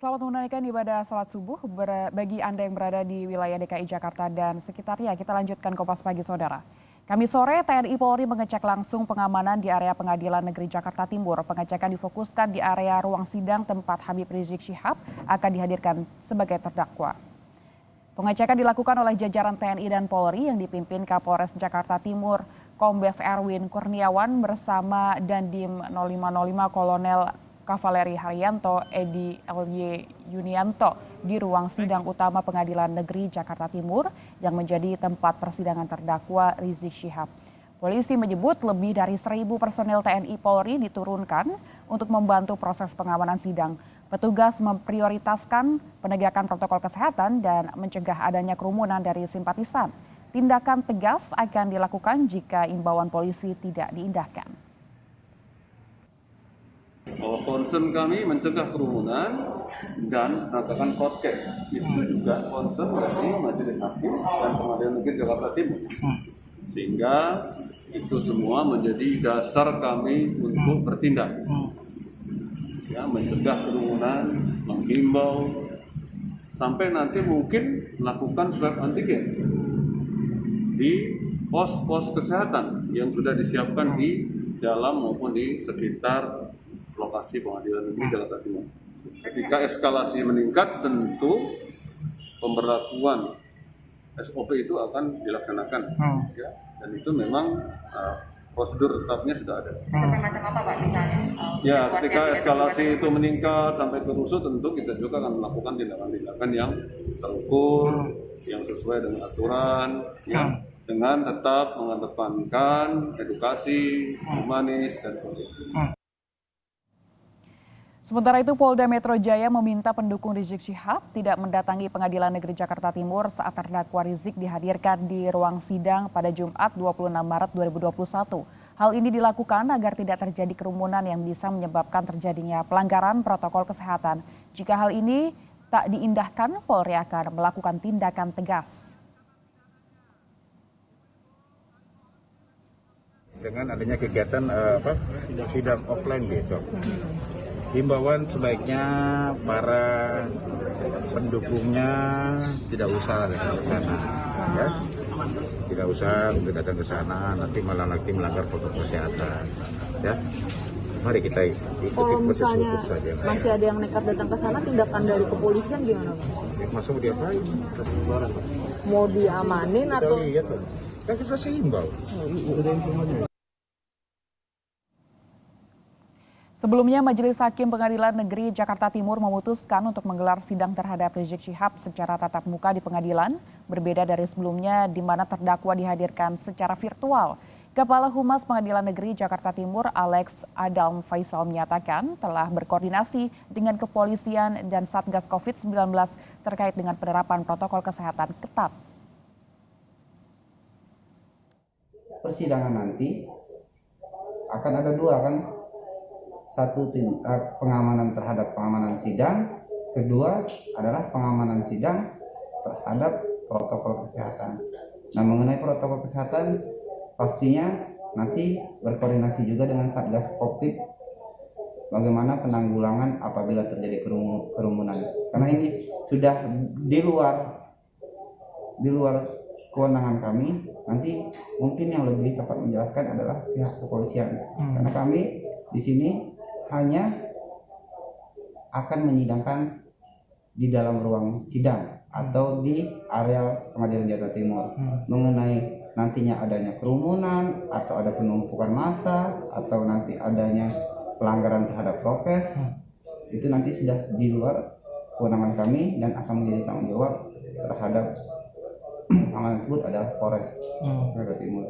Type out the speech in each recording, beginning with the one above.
Selamat menunaikan ibadah salat subuh bagi Anda yang berada di wilayah DKI Jakarta dan sekitarnya. Kita lanjutkan Kompas Pagi, Saudara. Kami sore, TNI Polri mengecek langsung pengamanan di area Pengadilan Negeri Jakarta Timur. Pengecekan difokuskan di area ruang sidang tempat Habib Rizik Syihab akan dihadirkan sebagai terdakwa. Pengecekan dilakukan oleh jajaran TNI dan Polri yang dipimpin Kapolres Jakarta Timur, Kombes Erwin Kurniawan bersama Dandim 0505 Kolonel Kavaleri Haryanto Edi L.Y. Yunianto di ruang sidang utama Pengadilan Negeri Jakarta Timur yang menjadi tempat persidangan terdakwa Rizik Syihab. Polisi menyebut lebih dari 1.000 personel TNI Polri diturunkan untuk membantu proses pengamanan sidang. Petugas memprioritaskan penegakan protokol kesehatan dan mencegah adanya kerumunan dari simpatisan. Tindakan tegas akan dilakukan jika imbauan polisi tidak diindahkan. Bahwa concern kami mencegah kerumunan dan menegakkan prokes itu juga concern dari Majelis Hakim dan Pengadilan Negeri Jakarta Timur, sehingga itu semua menjadi dasar kami untuk bertindak, ya, mencegah kerumunan, menghimbau, sampai nanti mungkin melakukan swab antigen di pos-pos kesehatan yang sudah disiapkan di dalam maupun di sekitar lokasi Pengadilan Negeri Jakarta Timur. Ketika eskalasi meningkat, tentu pemberlakuan SOP itu akan dilaksanakan, ya, dan itu memang prosedur tetapnya sudah ada. Sampai macam apa Pak misalnya? Ya, ketika eskalasi itu meningkat sampai kerusuh, tentu kita juga akan melakukan tindakan-tindakan yang terukur, yang sesuai dengan aturan, ya, dengan tetap mengedepankan edukasi, humanis dan sebagainya. Sementara itu, Polda Metro Jaya meminta pendukung Rizik Syihab tidak mendatangi Pengadilan Negeri Jakarta Timur saat terdakwa Rizik dihadirkan di ruang sidang pada Jumat 26 Maret 2021. Hal ini dilakukan agar tidak terjadi kerumunan yang bisa menyebabkan terjadinya pelanggaran protokol kesehatan. Jika hal ini tak diindahkan, Polri akan melakukan tindakan tegas. Dengan adanya kegiatan sidang offline besok, himbauan sebaiknya para pendukungnya tidak usah datang ke sana, ya, tidak usah datang ke sana, nanti malah lagi melanggar protokol kesehatan, ya. Mari kita ikuti proses hukum saja. Masih ada yang nekat datang ke sana, tindakan dari kepolisian gimana Pak? Masa mau diapain? Mau diamanin Kita atau? lihat, kan kita himbau. Sebelumnya, Majelis Hakim Pengadilan Negeri Jakarta Timur memutuskan untuk menggelar sidang terhadap Rizik Syihab secara tatap muka di pengadilan, berbeda dari sebelumnya di mana terdakwa dihadirkan secara virtual. Kepala Humas Pengadilan Negeri Jakarta Timur, Alex Adam Faisal menyatakan telah berkoordinasi dengan kepolisian dan Satgas COVID-19 terkait dengan penerapan protokol kesehatan ketat. Persidangan nanti akan ada dua kan, satu pengamanan terhadap pengamanan sidang, kedua adalah pengamanan sidang terhadap protokol kesehatan. Nah, mengenai protokol kesehatan pastinya nanti berkoordinasi juga dengan Satgas COVID bagaimana penanggulangan apabila terjadi kerumunan. Karena ini sudah di luar kewenangan kami, nanti mungkin yang lebih cepat menjelaskan adalah pihak kepolisian. Karena kami di sini hanya akan menyidangkan di dalam ruang sidang atau di area Pengadilan Jakarta Timur. Mengenai nantinya adanya kerumunan atau ada penumpukan massa atau nanti adanya pelanggaran terhadap prokes, itu nanti sudah di luar kewenangan kami dan akan menjadi tanggung jawab terhadap amanah tersebut adalah Polres Jakarta Timur.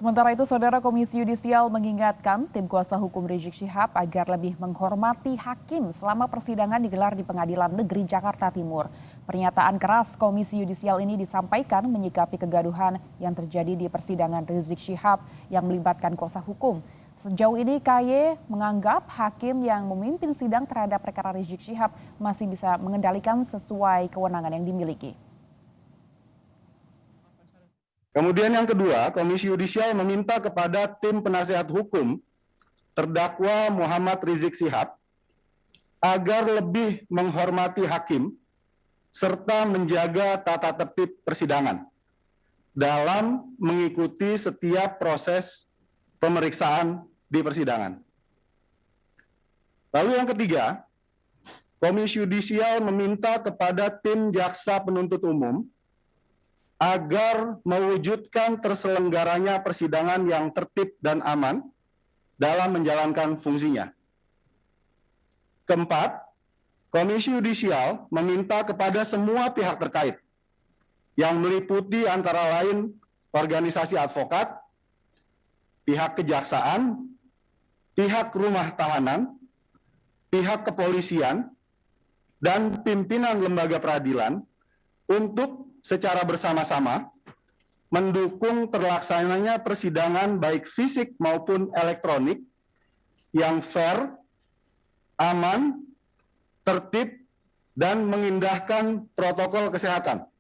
Sementara itu, Saudara, Komisi Yudisial mengingatkan tim kuasa hukum Rizik Syihab agar lebih menghormati hakim selama persidangan digelar di Pengadilan Negeri Jakarta Timur. Pernyataan keras Komisi Yudisial ini disampaikan menyikapi kegaduhan yang terjadi di persidangan Rizik Syihab yang melibatkan kuasa hukum. Sejauh ini KY menganggap hakim yang memimpin sidang terhadap perkara Rizik Syihab masih bisa mengendalikan sesuai kewenangan yang dimiliki. Kemudian yang kedua, Komisi Yudisial meminta kepada tim penasehat hukum terdakwa Muhammad Rizik Syihab agar lebih menghormati hakim serta menjaga tata tertib persidangan dalam mengikuti setiap proses pemeriksaan di persidangan. Lalu yang ketiga, Komisi Yudisial meminta kepada tim jaksa penuntut umum agar mewujudkan terselenggaranya persidangan yang tertib dan aman dalam menjalankan fungsinya. Keempat, Komisi Yudisial meminta kepada semua pihak terkait yang meliputi antara lain organisasi advokat, pihak kejaksaan, pihak rumah tahanan, pihak kepolisian, dan pimpinan lembaga peradilan untuk secara bersama-sama mendukung terlaksananya persidangan baik fisik maupun elektronik yang fair, aman, tertib, dan mengindahkan protokol kesehatan